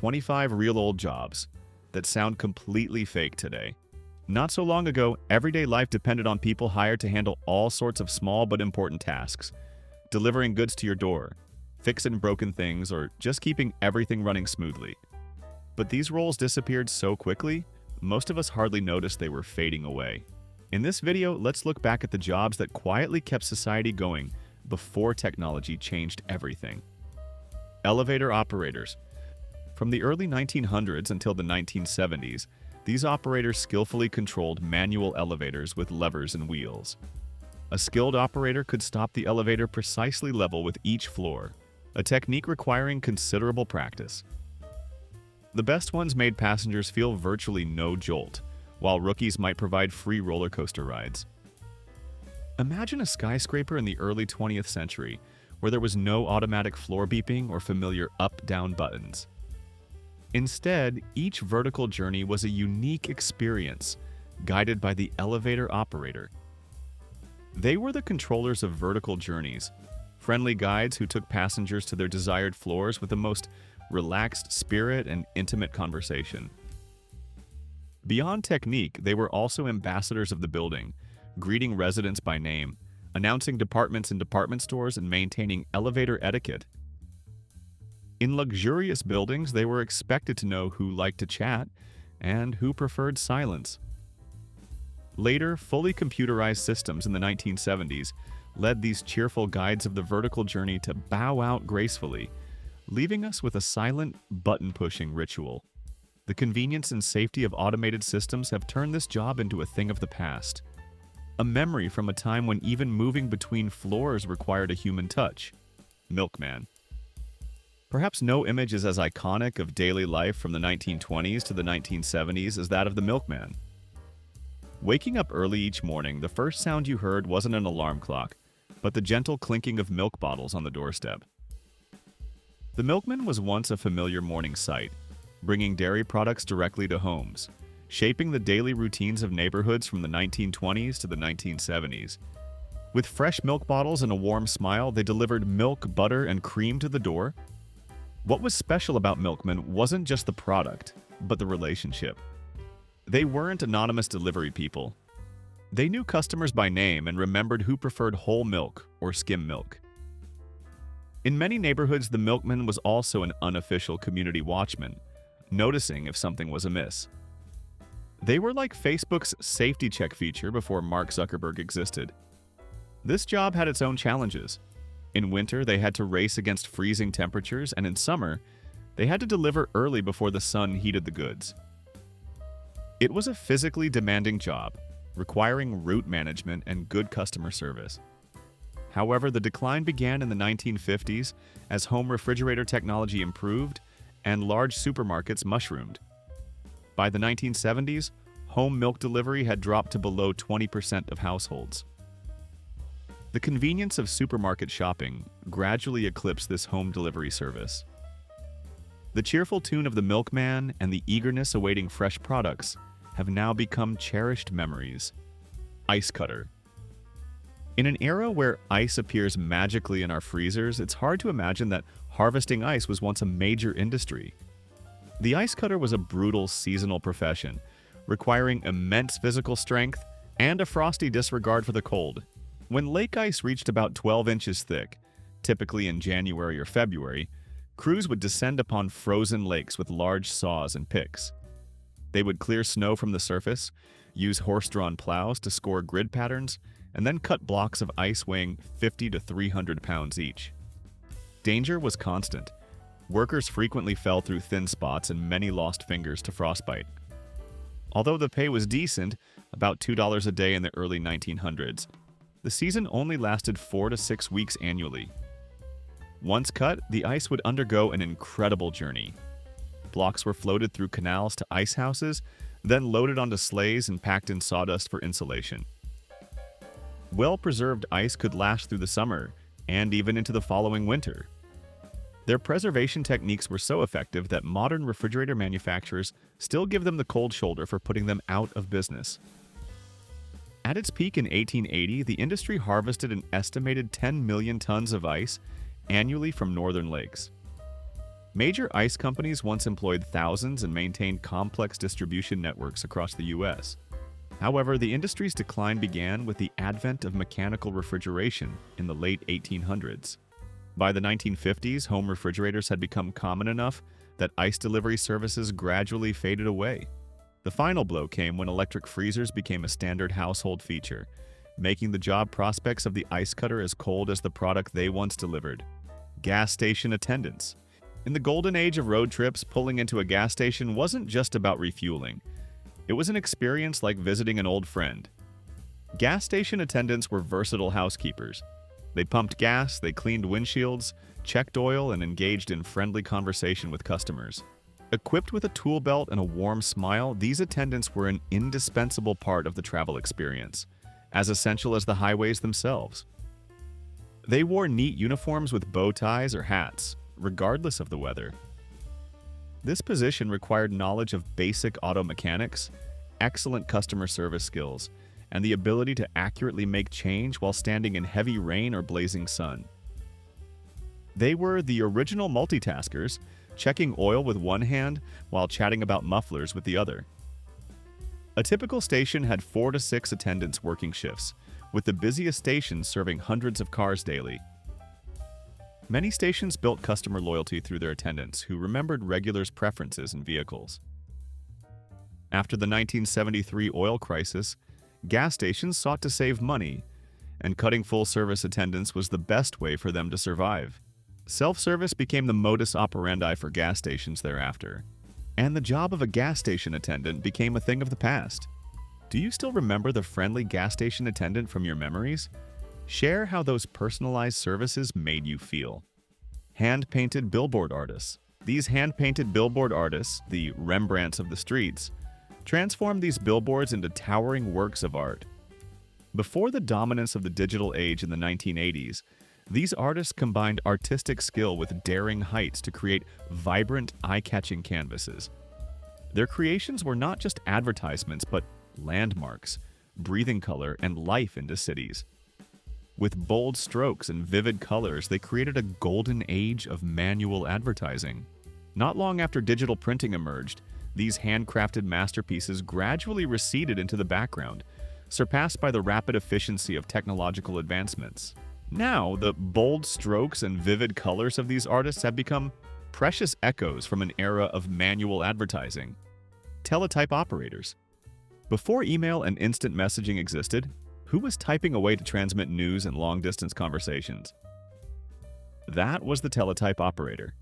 25 real-old jobs that sound completely fake today. Not so long ago, everyday life depended on people hired to handle all sorts of small but important tasks, delivering goods to your door, fixing broken things, or just keeping everything running smoothly. But these roles disappeared so quickly, most of us hardly noticed they were fading away. In this video, let's look back at the jobs that quietly kept society going before technology changed everything. Elevator operators. From the early 1900s until the 1970s, these operators skillfully controlled manual elevators with levers and wheels. A skilled operator could stop the elevator precisely level with each floor, a technique requiring considerable practice. The best ones made passengers feel virtually no jolt, while rookies might provide free roller coaster rides. Imagine a skyscraper in the early 20th century, where there was no automatic floor beeping or familiar up-down buttons. Instead, each vertical journey was a unique experience, guided by the elevator operator. They were the controllers of vertical journeys, friendly guides who took passengers to their desired floors with the most relaxed spirit and intimate conversation. Beyond technique, they were also ambassadors of the building, greeting residents by name, announcing departments in department stores, and maintaining elevator etiquette. In luxurious buildings, they were expected to know who liked to chat and who preferred silence. Later, fully computerized systems in the 1970s led these cheerful guides of the vertical journey to bow out gracefully, leaving us with a silent, button-pushing ritual. The convenience and safety of automated systems have turned this job into a thing of the past, a memory from a time when even moving between floors required a human touch. Milkman. Perhaps no image is as iconic of daily life from the 1920s to the 1970s as that of the milkman. Waking up early each morning, the first sound you heard wasn't an alarm clock, but the gentle clinking of milk bottles on the doorstep. The milkman was once a familiar morning sight, bringing dairy products directly to homes, shaping the daily routines of neighborhoods from the 1920s to the 1970s. With fresh milk bottles and a warm smile, they delivered milk, butter, and cream to the door. What was special about milkmen wasn't just the product, but the relationship. They weren't anonymous delivery people. They knew customers by name and remembered who preferred whole milk or skim milk. In many neighborhoods, the milkman was also an unofficial community watchman, noticing if something was amiss. They were like Facebook's safety check feature before Mark Zuckerberg existed. This job had its own challenges. In winter, they had to race against freezing temperatures, and in summer, they had to deliver early before the sun heated the goods. It was a physically demanding job, requiring route management and good customer service. However, the decline began in the 1950s as home refrigerator technology improved and large supermarkets mushroomed. By the 1970s, home milk delivery had dropped to below 20% of households. The convenience of supermarket shopping gradually eclipsed this home delivery service. The cheerful tune of the milkman and the eagerness awaiting fresh products have now become cherished memories. Ice cutter. In an era where ice appears magically in our freezers, it's hard to imagine that harvesting ice was once a major industry. The ice cutter was a brutal seasonal profession, requiring immense physical strength and a frosty disregard for the cold. When lake ice reached about 12 inches thick, typically in January or February, crews would descend upon frozen lakes with large saws and picks. They would clear snow from the surface, use horse-drawn plows to score grid patterns, and then cut blocks of ice weighing 50 to 300 pounds each. Danger was constant. Workers frequently fell through thin spots and many lost fingers to frostbite. Although the pay was decent, about $2 a day in the early 1900s, the season only lasted 4 to 6 weeks annually. Once cut, the ice would undergo an incredible journey. Blocks were floated through canals to ice houses, then loaded onto sleighs and packed in sawdust for insulation. Well-preserved ice could last through the summer and even into the following winter. Their preservation techniques were so effective that modern refrigerator manufacturers still give them the cold shoulder for putting them out of business. At its peak in 1880, the industry harvested an estimated 10 million tons of ice annually from northern lakes. Major ice companies once employed thousands and maintained complex distribution networks across the U.S. However, the industry's decline began with the advent of mechanical refrigeration in the late 1800s. By the 1950s, home refrigerators had become common enough that ice delivery services gradually faded away. The final blow came when electric freezers became a standard household feature, making the job prospects of the ice cutter as cold as the product they once delivered. Gas station attendants. In the golden age of road trips, pulling into a gas station wasn't just about refueling. It was an experience like visiting an old friend. Gas station attendants were versatile housekeepers. They pumped gas, they cleaned windshields, checked oil, and engaged in friendly conversation with customers. Equipped with a tool belt and a warm smile, these attendants were an indispensable part of the travel experience, as essential as the highways themselves. They wore neat uniforms with bow ties or hats, regardless of the weather. This position required knowledge of basic auto mechanics, excellent customer service skills, and the ability to accurately make change while standing in heavy rain or blazing sun. They were the original multitaskers, checking oil with one hand while chatting about mufflers with the other. A typical station had 4 to 6 attendants working shifts, with the busiest stations serving hundreds of cars daily. Many stations built customer loyalty through their attendants, who remembered regulars' preferences in vehicles. After the 1973 oil crisis, gas stations sought to save money, and cutting full-service attendants was the best way for them to survive. Self-service became the modus operandi for gas stations thereafter, and the job of a gas station attendant became a thing of the past. Do you still remember the friendly gas station attendant from your memories? Share how those personalized services made you feel. Hand-painted billboard artists. These hand-painted billboard artists, the Rembrandts of the streets, transformed these billboards into towering works of art. Before the dominance of the digital age in the 1980s, these artists combined artistic skill with daring heights to create vibrant, eye-catching canvases. Their creations were not just advertisements, but landmarks, breathing color and life into cities. With bold strokes and vivid colors, they created a golden age of manual advertising. Not long after digital printing emerged, these handcrafted masterpieces gradually receded into the background, surpassed by the rapid efficiency of technological advancements. Now, the bold strokes and vivid colors of these artists have become precious echoes from an era of manual advertising. Teletype operators. Before email and instant messaging existed, who was typing away to transmit news and long-distance conversations? That was the teletype operator.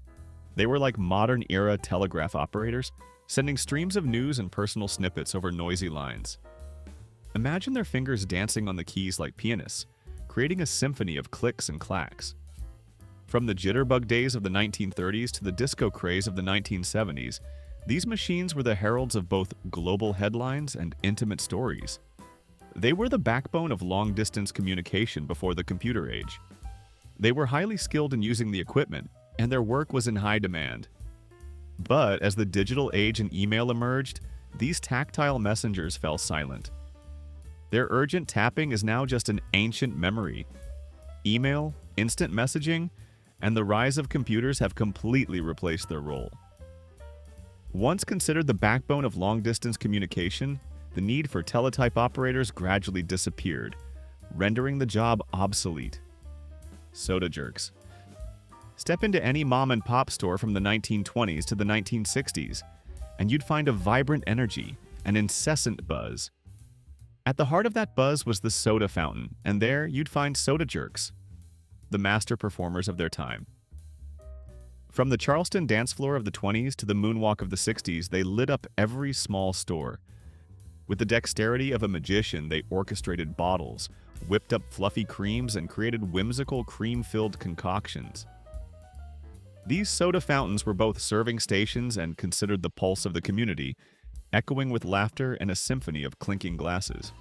They were like modern-era telegraph operators, sending streams of news and personal snippets over noisy lines. Imagine their fingers dancing on the keys like pianists, creating a symphony of clicks and clacks. From the jitterbug days of the 1930s to the disco craze of the 1970s, these machines were the heralds of both global headlines and intimate stories. They were the backbone of long-distance communication before the computer age. They were highly skilled in using the equipment, and their work was in high demand. But as the digital age and email emerged, these tactile messengers fell silent. Their urgent tapping is now just an ancient memory. Email, instant messaging, and the rise of computers have completely replaced their role. Once considered the backbone of long-distance communication, the need for teletype operators gradually disappeared, rendering the job obsolete. Soda jerks. Step into any mom-and-pop store from the 1920s to the 1960s, and you'd find a vibrant energy, an incessant buzz. At the heart of that buzz was the soda fountain, and there you'd find soda jerks, the master performers of their time. From the Charleston dance floor of the 20s to the moonwalk of the 60s, they lit up every small store. With the dexterity of a magician, they orchestrated bottles, whipped up fluffy creams, and created whimsical cream-filled concoctions. These soda fountains were both serving stations and considered the pulse of the community, echoing with laughter and a symphony of clinking glasses.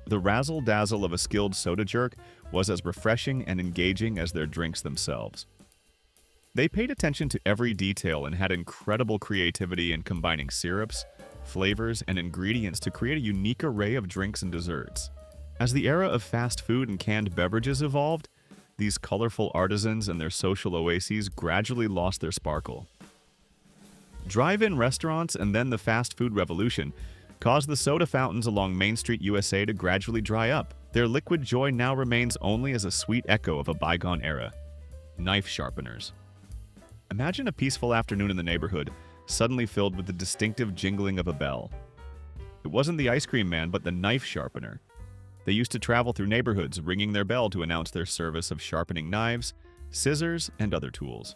The razzle-dazzle of a skilled soda jerk was as refreshing and engaging as their drinks themselves. They paid attention to every detail and had incredible creativity in combining syrups, flavors, and ingredients to create a unique array of drinks and desserts. As the era of fast food and canned beverages evolved, these colorful artisans and their social oases gradually lost their sparkle. Drive-in restaurants and then the fast food revolution caused the soda fountains along Main Street, USA to gradually dry up. Their liquid joy now remains only as a sweet echo of a bygone era. Knife sharpeners. Imagine a peaceful afternoon in the neighborhood, suddenly filled with the distinctive jingling of a bell. It wasn't the ice cream man, but the knife sharpener. They used to travel through neighborhoods, ringing their bell to announce their service of sharpening knives, scissors, and other tools.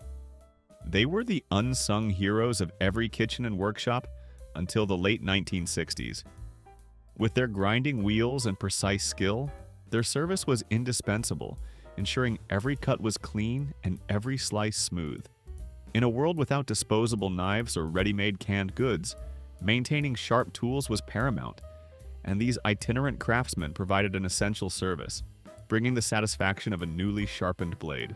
They were the unsung heroes of every kitchen and workshop until the late 1960s. With their grinding wheels and precise skill, their service was indispensable, ensuring every cut was clean and every slice smooth. In a world without disposable knives or ready-made canned goods, maintaining sharp tools was paramount, and these itinerant craftsmen provided an essential service, bringing the satisfaction of a newly sharpened blade.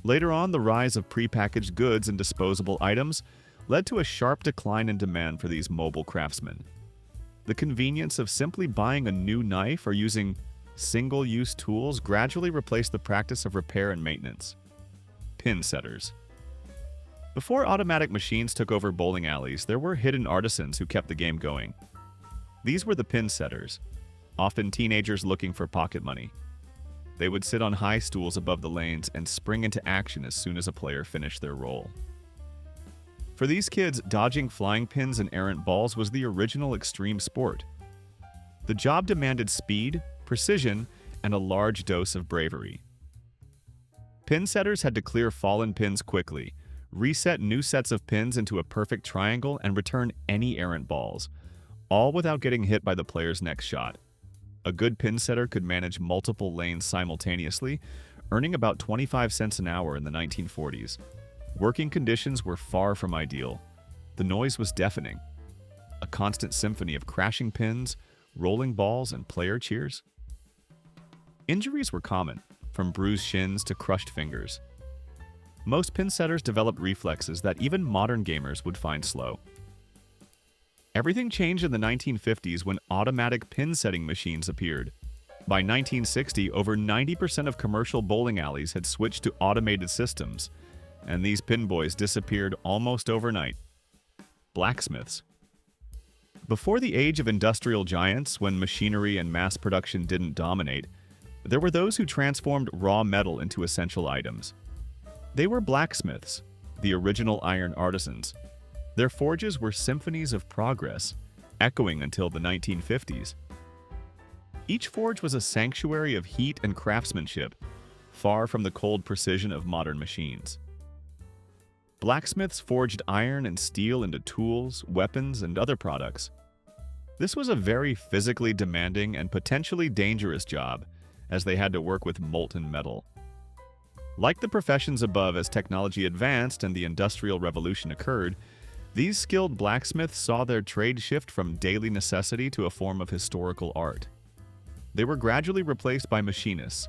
Later on, the rise of prepackaged goods and disposable items led to a sharp decline in demand for these mobile craftsmen. The convenience of simply buying a new knife or using single-use tools gradually replaced the practice of repair and maintenance. Pin setters. Before automatic machines took over bowling alleys, there were hidden artisans who kept the game going. These were the pin setters, often teenagers looking for pocket money. They would sit on high stools above the lanes and spring into action as soon as a player finished their roll. For these kids, dodging flying pins and errant balls was the original extreme sport. The job demanded speed, precision, and a large dose of bravery. Pin setters had to clear fallen pins quickly, reset new sets of pins into a perfect triangle, and return any errant balls, all without getting hit by the player's next shot. A good pin setter could manage multiple lanes simultaneously, earning about 25 cents an hour in the 1940s. Working conditions were far from ideal. The noise was deafening. A constant symphony of crashing pins, rolling balls, and player cheers. Injuries were common, from bruised shins to crushed fingers. Most pin setters developed reflexes that even modern gamers would find slow. Everything changed in the 1950s when automatic pin setting machines appeared. By 1960, over 90% of commercial bowling alleys had switched to automated systems, and these pin boys disappeared almost overnight. Blacksmiths. Before the age of industrial giants, when machinery and mass production didn't dominate, there were those who transformed raw metal into essential items. They were blacksmiths, the original iron artisans. Their forges were symphonies of progress, echoing until the 1950s. Each forge was a sanctuary of heat and craftsmanship, far from the cold precision of modern machines. Blacksmiths forged iron and steel into tools, weapons, and other products. This was a very physically demanding and potentially dangerous job, as they had to work with molten metal. Like the professions above, as technology advanced and the Industrial Revolution occurred, these skilled blacksmiths saw their trade shift from daily necessity to a form of historical art. They were gradually replaced by machinists.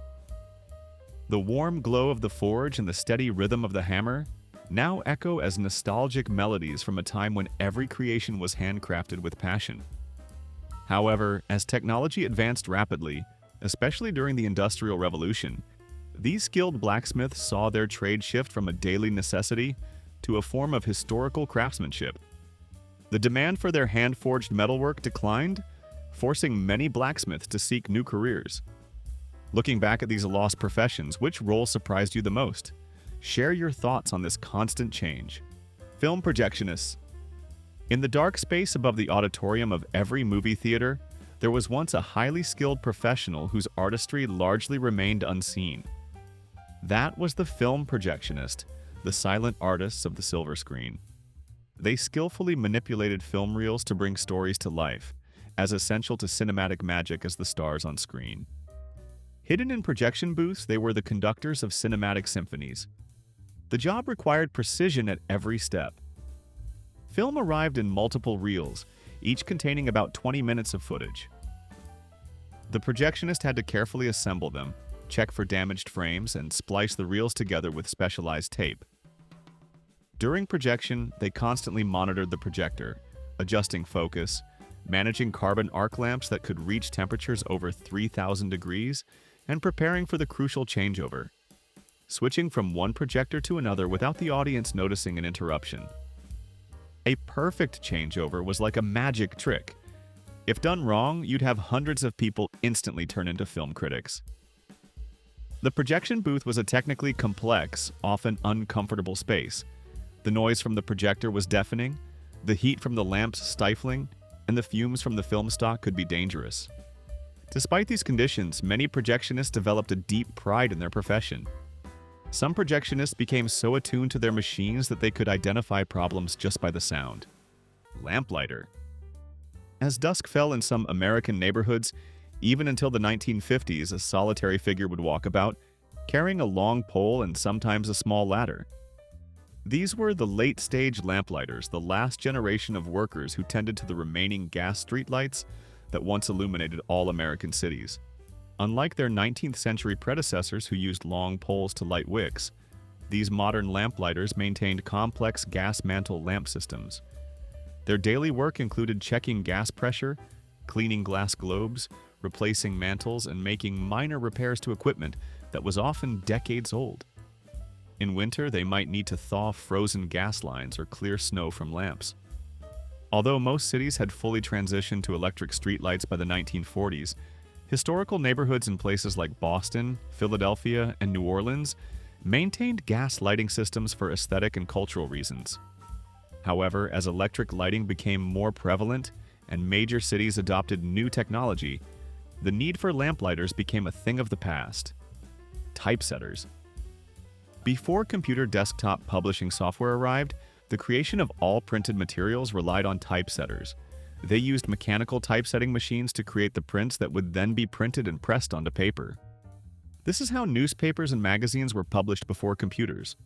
The warm glow of the forge and the steady rhythm of the hammer now echo as nostalgic melodies from a time when every creation was handcrafted with passion. However, as technology advanced rapidly, especially during the Industrial Revolution, these skilled blacksmiths saw their trade shift from a daily necessity to a form of historical craftsmanship. The demand for their hand-forged metalwork declined, forcing many blacksmiths to seek new careers. Looking back at these lost professions, which role surprised you the most? Share your thoughts on this constant change. Film projectionists. In the dark space above the auditorium of every movie theater, there was once a highly skilled professional whose artistry largely remained unseen. That was the film projectionist, the silent artists of the silver screen. They skillfully manipulated film reels to bring stories to life, as essential to cinematic magic as the stars on screen. Hidden in projection booths, they were the conductors of cinematic symphonies. The job required precision at every step. Film arrived in multiple reels, each containing about 20 minutes of footage. The projectionist had to carefully assemble them, check for damaged frames, and splice the reels together with specialized tape. During projection, they constantly monitored the projector, adjusting focus, managing carbon arc lamps that could reach temperatures over 3,000 degrees, and preparing for the crucial changeover, switching from one projector to another without the audience noticing an interruption. A perfect changeover was like a magic trick. If done wrong, you'd have hundreds of people instantly turn into film critics. The projection booth was a technically complex, often uncomfortable space. The noise from the projector was deafening, the heat from the lamps stifling, and the fumes from the film stock could be dangerous. Despite these conditions, many projectionists developed a deep pride in their profession. Some projectionists became so attuned to their machines that they could identify problems just by the sound. Lamplighter. As dusk fell in some American neighborhoods, even until the 1950s, a solitary figure would walk about, carrying a long pole and sometimes a small ladder. These were the late-stage lamplighters, the last generation of workers who tended to the remaining gas streetlights that once illuminated all American cities. Unlike their 19th century predecessors who used long poles to light wicks, these modern lamplighters maintained complex gas mantle lamp systems. Their daily work included checking gas pressure, cleaning glass globes, replacing mantles, and making minor repairs to equipment that was often decades old. In winter, they might need to thaw frozen gas lines or clear snow from lamps. Although most cities had fully transitioned to electric streetlights by the 1940s, historical neighborhoods in places like Boston, Philadelphia, and New Orleans maintained gas lighting systems for aesthetic and cultural reasons. However, as electric lighting became more prevalent and major cities adopted new technology, the need for lamplighters became a thing of the past. Typesetters. Before computer desktop publishing software arrived, the creation of all printed materials relied on typesetters. They used mechanical typesetting machines to create the prints that would then be printed and pressed onto paper. This is how newspapers and magazines were published before computers.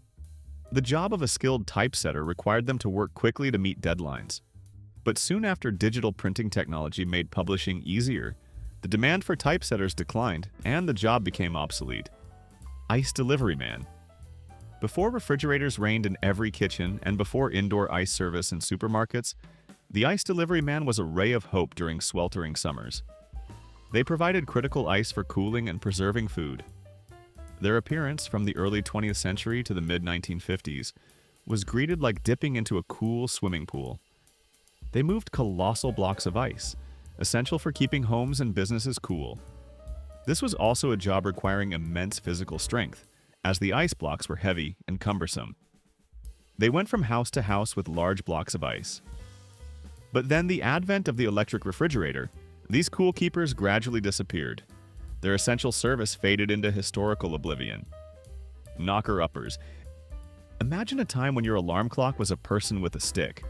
The job of a skilled typesetter required them to work quickly to meet deadlines. But soon after digital printing technology made publishing easier, the demand for typesetters declined and the job became obsolete. Ice delivery man. Before refrigerators reigned in every kitchen and before indoor ice service in supermarkets, the ice delivery man was a ray of hope during sweltering summers. They provided critical ice for cooling and preserving food. Their appearance from the early 20th century to the mid-1950s was greeted like dipping into a cool swimming pool. They moved colossal blocks of ice, essential for keeping homes and businesses cool. This was also a job requiring immense physical strength, as the ice blocks were heavy and cumbersome. They went from house to house with large blocks of ice. But then the advent of the electric refrigerator, these cool keepers gradually disappeared. Their essential service faded into historical oblivion. Knocker-uppers. Imagine a time when your alarm clock was a person with a stick.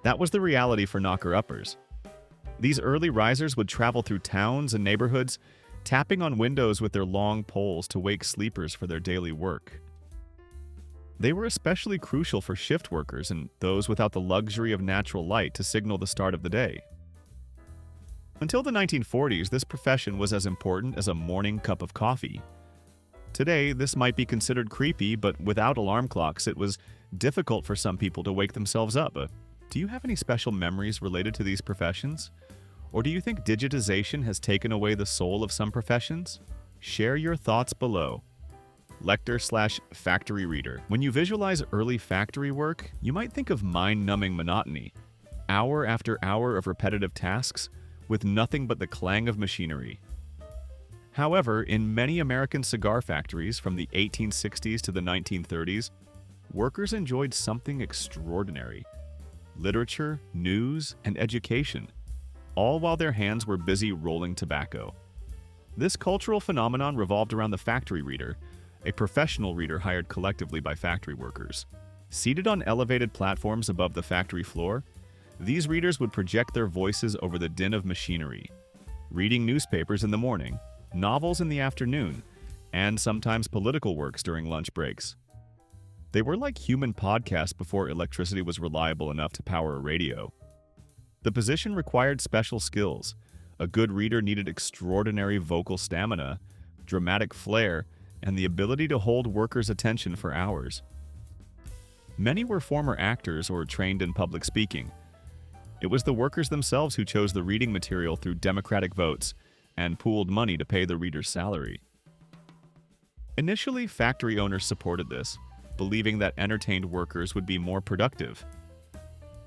That was the reality for knocker-uppers. These early risers would travel through towns and neighborhoods, tapping on windows with their long poles to wake sleepers for their daily work. They were especially crucial for shift workers and those without the luxury of natural light to signal the start of the day. Until the 1940s, this profession was as important as a morning cup of coffee. Today, this might be considered creepy, but without alarm clocks, it was difficult for some people to wake themselves up. Do you have any special memories related to these professions? Or do you think digitization has taken away the soul of some professions? Share your thoughts below. Lector/factory reader. When you visualize early factory work, you might think of mind-numbing monotony. Hour after hour of repetitive tasks, with nothing but the clang of machinery. However, in many American cigar factories from the 1860s to the 1930s, workers enjoyed something extraordinary. Literature, news, and education, all while their hands were busy rolling tobacco. This cultural phenomenon revolved around the factory reader, a professional reader hired collectively by factory workers. Seated on elevated platforms above the factory floor, these readers would project their voices over the din of machinery, reading newspapers in the morning, novels in the afternoon, and sometimes political works during lunch breaks. They were like human podcasts before electricity was reliable enough to power a radio. The position required special skills. A good reader needed extraordinary vocal stamina, dramatic flair, and the ability to hold workers' attention for hours. Many were former actors or trained in public speaking. It was the workers themselves who chose the reading material through democratic votes and pooled money to pay the reader's salary. Initially, factory owners supported this, believing that entertained workers would be more productive.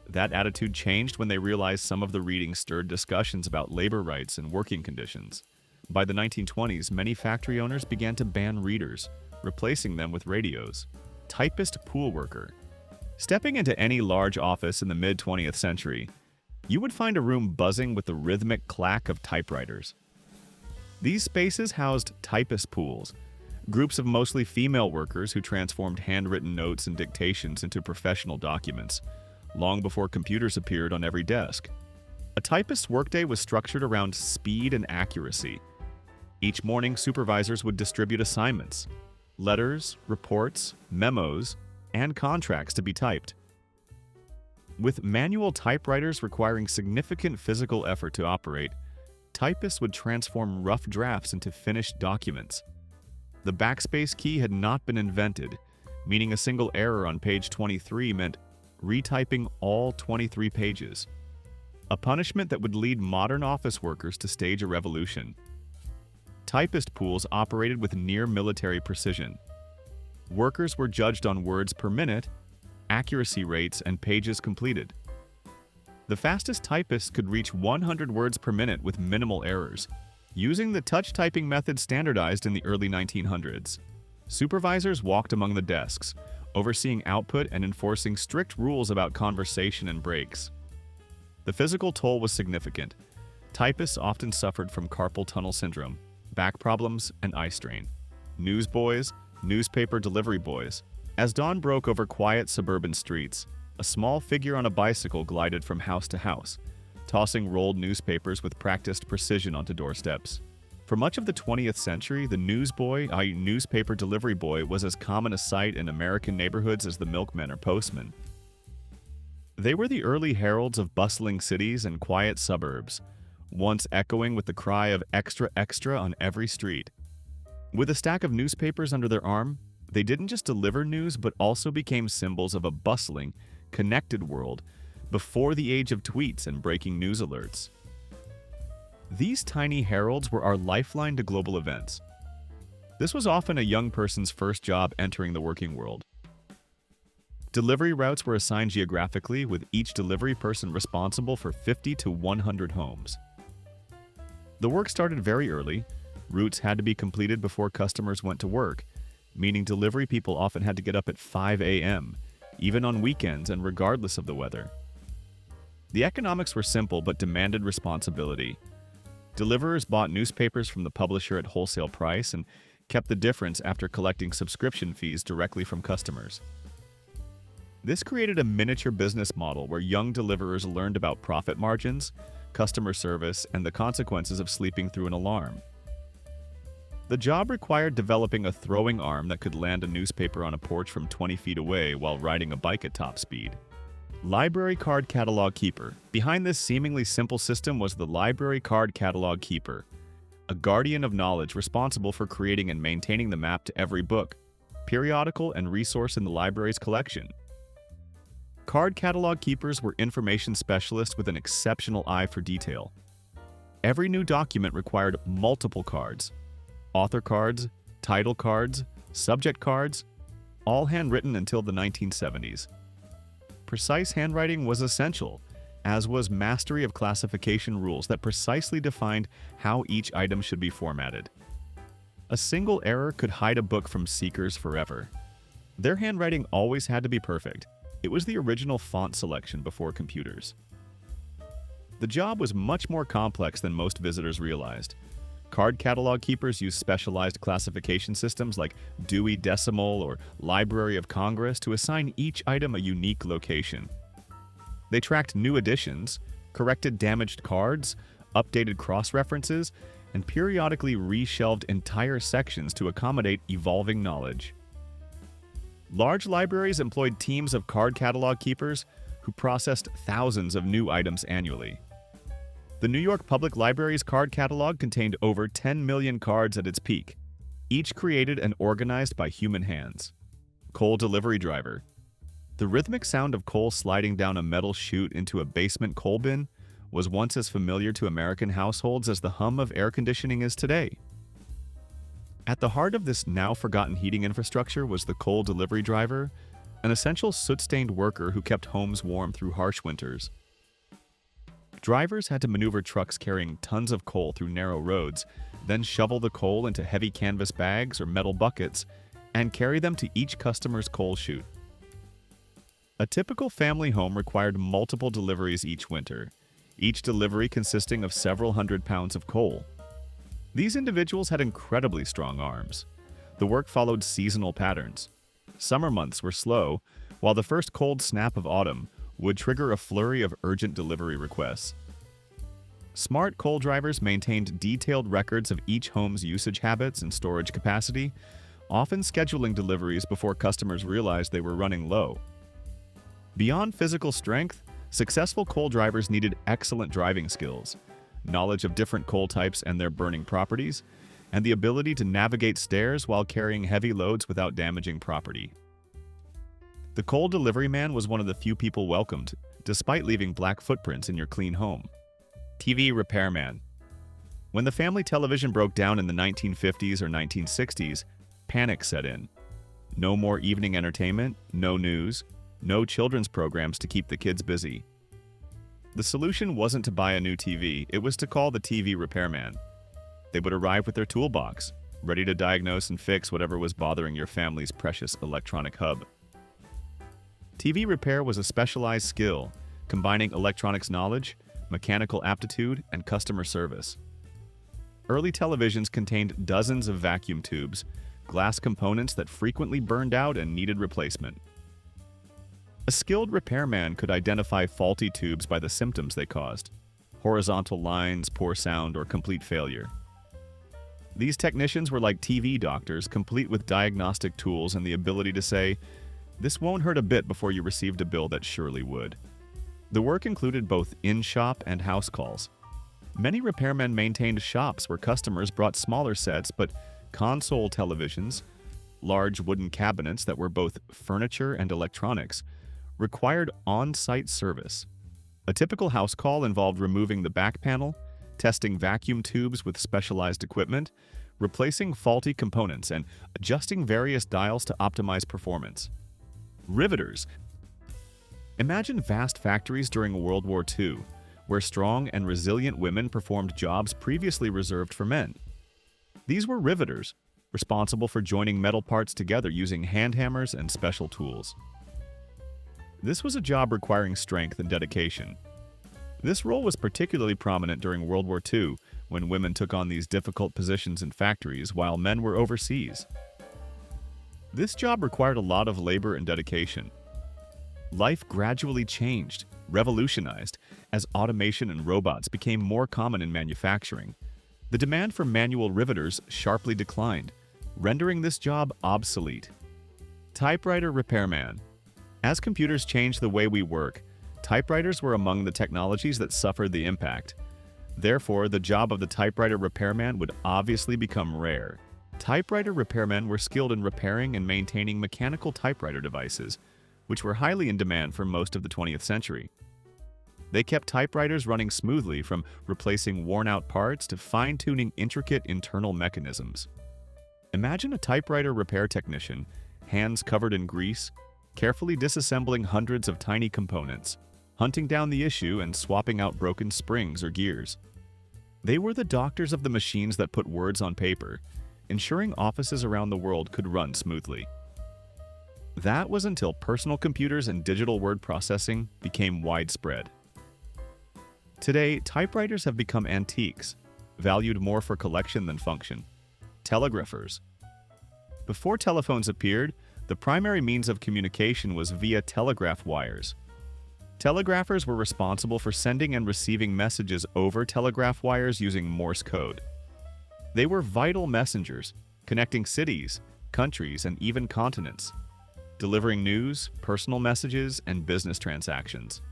That attitude changed when they realized some of the reading stirred discussions about labor rights and working conditions. By the 1920s, many factory owners began to ban readers, replacing them with radios. Typist pool worker. Stepping into any large office in the mid-20th century, you would find a room buzzing with the rhythmic clack of typewriters. These spaces housed typist pools, groups of mostly female workers who transformed handwritten notes and dictations into professional documents, long before computers appeared on every desk. A typist's workday was structured around speed and accuracy. Each morning, supervisors would distribute assignments, letters, reports, memos, and contracts to be typed. With manual typewriters requiring significant physical effort to operate, typists would transform rough drafts into finished documents. The backspace key had not been invented, meaning a single error on page 23 meant retyping all 23 pages, a punishment that would lead modern office workers to stage a revolution. Typist pools operated with near-military precision. Workers were judged on words per minute, accuracy rates, and pages completed. The fastest typists could reach 100 words per minute with minimal errors, using the touch typing method standardized in the early 1900s. Supervisors walked among the desks, overseeing output and enforcing strict rules about conversation and breaks. The physical toll was significant. Typists often suffered from carpal tunnel syndrome, back problems, and eye strain. Newsboys, newspaper delivery boys. As dawn broke over quiet suburban streets, a small figure on a bicycle glided from house to house, tossing rolled newspapers with practiced precision onto doorsteps. For much of the 20th century, the newsboy, i.e. newspaper delivery boy, was as common a sight in American neighborhoods as the milkman or postman. They were the early heralds of bustling cities and quiet suburbs, once echoing with the cry of "extra, extra" on every street. With a stack of newspapers under their arm, they didn't just deliver news but also became symbols of a bustling, connected world before the age of tweets and breaking news alerts. These tiny heralds were our lifeline to global events. This was often a young person's first job entering the working world. Delivery routes were assigned geographically, with each delivery person responsible for 50 to 100 homes. The work started very early. Routes had to be completed before customers went to work, meaning delivery people often had to get up at 5 a.m., even on weekends and regardless of the weather. The economics were simple but demanded responsibility. Deliverers bought newspapers from the publisher at wholesale price and kept the difference after collecting subscription fees directly from customers. This created a miniature business model where young deliverers learned about profit margins, customer service, and the consequences of sleeping through an alarm. The job required developing a throwing arm that could land a newspaper on a porch from 20 feet away while riding a bike at top speed. Library Card Catalog Keeper. Behind this seemingly simple system was the Library Card Catalog Keeper, a guardian of knowledge responsible for creating and maintaining the map to every book, periodical, and resource in the library's collection. Card catalog keepers were information specialists with an exceptional eye for detail. Every new document required multiple cards: author cards, title cards, subject cards, all handwritten until the 1970s. Precise handwriting was essential, as was mastery of classification rules that precisely defined how each item should be formatted. A single error could hide a book from seekers forever. Their handwriting always had to be perfect. It was the original font selection before computers. The job was much more complex than most visitors realized. Card catalog keepers used specialized classification systems like Dewey Decimal or Library of Congress to assign each item a unique location. They tracked new editions, corrected damaged cards, updated cross-references, and periodically reshelved entire sections to accommodate evolving knowledge. Large libraries employed teams of card catalog keepers who processed thousands of new items annually. The New York Public Library's card catalog contained over 10 million cards at its peak, each created and organized by human hands. Coal delivery driver. The rhythmic sound of coal sliding down a metal chute into a basement coal bin was once as familiar to American households as the hum of air conditioning is today. At the heart of this now-forgotten heating infrastructure was the coal delivery driver, an essential soot-stained worker who kept homes warm through harsh winters. Drivers had to maneuver trucks carrying tons of coal through narrow roads, then shovel the coal into heavy canvas bags or metal buckets, and carry them to each customer's coal chute. A typical family home required multiple deliveries each winter, each delivery consisting of several hundred pounds of coal. These individuals had incredibly strong arms. The work followed seasonal patterns. Summer months were slow, while the first cold snap of autumn would trigger a flurry of urgent delivery requests. Smart coal drivers maintained detailed records of each home's usage habits and storage capacity, often scheduling deliveries before customers realized they were running low. Beyond physical strength, successful coal drivers needed excellent driving skills, knowledge of different coal types and their burning properties, and the ability to navigate stairs while carrying heavy loads without damaging property. The coal delivery man was one of the few people welcomed, despite leaving black footprints in your clean home. TV repairman. When the family television broke down in the 1950s or 1960s, panic set in. No more evening entertainment, no news, no children's programs to keep the kids busy. The solution wasn't to buy a new TV, it was to call the TV repairman. They would arrive with their toolbox, ready to diagnose and fix whatever was bothering your family's precious electronic hub. TV repair was a specialized skill, combining electronics knowledge, mechanical aptitude, and customer service. Early televisions contained dozens of vacuum tubes, glass components that frequently burned out and needed replacement. A skilled repairman could identify faulty tubes by the symptoms they caused: horizontal lines, poor sound, or complete failure. These technicians were like TV doctors, complete with diagnostic tools and the ability to say, "This won't hurt a bit," before you received a bill that surely would. The work included both in-shop and house calls. Many repairmen maintained shops where customers brought smaller sets but console televisions, large wooden cabinets that were both furniture and electronics, required on-site service. A typical house call involved removing the back panel, testing vacuum tubes with specialized equipment, replacing faulty components, and adjusting various dials to optimize performance. Riveters. Imagine vast factories during World War II, where strong and resilient women performed jobs previously reserved for men. These were riveters, responsible for joining metal parts together using hand hammers and special tools. This was a job requiring strength and dedication. This role was particularly prominent during World War II, when women took on these difficult positions in factories while men were overseas. This job required a lot of labor and dedication. Life gradually changed, revolutionized, as automation and robots became more common in manufacturing. The demand for manual riveters sharply declined, rendering this job obsolete. Typewriter Repairman. As computers changed the way we work, typewriters were among the technologies that suffered the impact. Therefore, the job of the typewriter repairman would obviously become rare. Typewriter repairmen were skilled in repairing and maintaining mechanical typewriter devices, which were highly in demand for most of the 20th century. They kept typewriters running smoothly, from replacing worn-out parts to fine-tuning intricate internal mechanisms. Imagine a typewriter repair technician, hands covered in grease, carefully disassembling hundreds of tiny components, hunting down the issue and swapping out broken springs or gears. They were the doctors of the machines that put words on paper, ensuring offices around the world could run smoothly. That was until personal computers and digital word processing became widespread. Today, typewriters have become antiques, valued more for collection than function. Telegraphers. Before telephones appeared, the primary means of communication was via telegraph wires. Telegraphers were responsible for sending and receiving messages over telegraph wires using Morse code. They were vital messengers, connecting cities, countries, and even continents, delivering news, personal messages, and business transactions.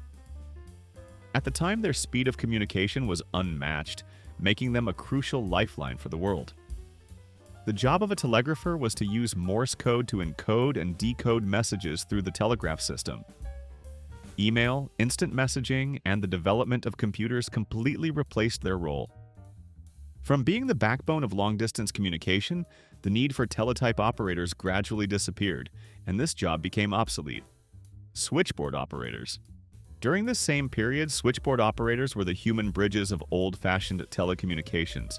At the time, their speed of communication was unmatched, making them a crucial lifeline for the world. The job of a telegrapher was to use Morse code to encode and decode messages through the telegraph system. Email, instant messaging, and the development of computers completely replaced their role. From being the backbone of long-distance communication, the need for teletype operators gradually disappeared, and this job became obsolete. Switchboard operators. During this same period, switchboard operators were the human bridges of old-fashioned telecommunications.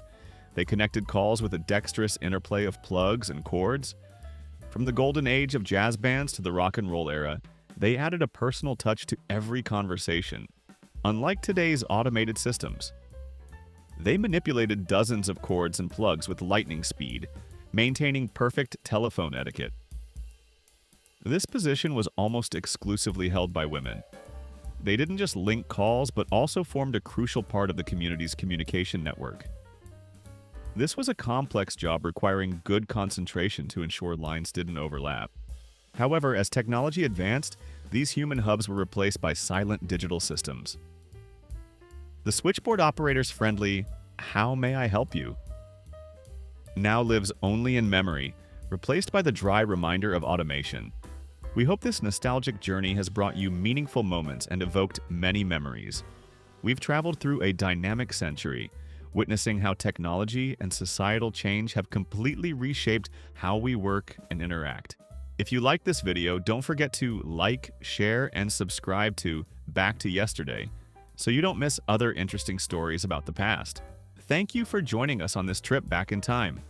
They connected calls with a dexterous interplay of plugs and cords. From the golden age of jazz bands to the rock and roll era, they added a personal touch to every conversation. Unlike today's automated systems, they manipulated dozens of cords and plugs with lightning speed, maintaining perfect telephone etiquette. This position was almost exclusively held by women. They didn't just link calls, but also formed a crucial part of the community's communication network. This was a complex job requiring good concentration to ensure lines didn't overlap. However, as technology advanced, these human hubs were replaced by silent digital systems. The switchboard operator's friendly, "How may I help you?" now lives only in memory, replaced by the dry reminder of automation. We hope this nostalgic journey has brought you meaningful moments and evoked many memories. We've traveled through a dynamic century, witnessing how technology and societal change have completely reshaped how we work and interact. If you like this video, don't forget to like, share, and subscribe to Back to Yesterday, so you don't miss other interesting stories about the past. Thank you for joining us on this trip back in time.